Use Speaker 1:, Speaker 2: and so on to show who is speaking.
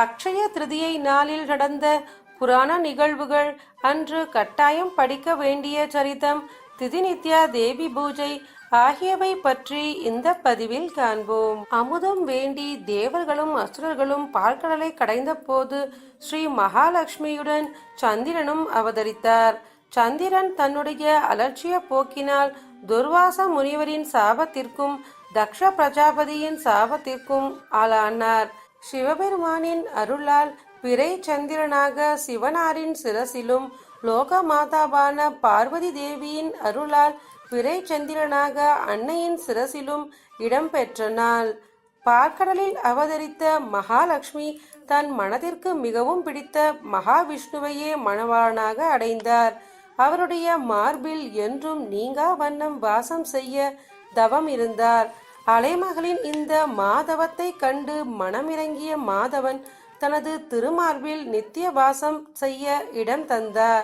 Speaker 1: அக்ஷய திருதியை நாளில் நடந்த புராண நிகழ்வுகள், அன்று கட்டாயம் படிக்க வேண்டிய சரிதம், திதிநித்யா தேவி பூஜை ஆகியவை பற்றி இந்த பதிவில் காண்போம். அமுதம் வேண்டி தேவர்களும் அசுரர்களும் பால்கடலை கடைந்த போது ஸ்ரீ மகாலட்சுமியுடன் சந்திரனும் அவதரித்தார். சந்திரன் தன்னுடைய அலட்சிய போக்கினால் துர்வாச முனிவரின் சாபத்திற்கும் தக்ஷ பிரஜாபதியின் சாபத்திற்கும் ஆளானார். சிவபெருமானின் அருளால் பிறை சந்திரனாக சிவனாரின் சிரசிலும், லோக மாதாவான பார்வதி தேவியின் அருளால் பிறை சந்திரனாக அன்னையின் சிரசிலும் இடம்பெற்றனாள். பார்க்கடலில் அவதரித்த மகாலட்சுமி தன் மனதிற்கு மிகவும் பிடித்த மகாவிஷ்ணுவையே மணவாளனாக அடைந்தார். அவருடைய மார்பில் என்றும் நீங்கா வண்ணம் வாசம் செய்ய தவம் இருந்தார். அலைமகளின் இந்த மாதவத்தை கண்டு மனமிறங்கிய மாதவன் தனது திருமார்பில் நித்திய வாசம் செய்ய இடம் தந்தார்.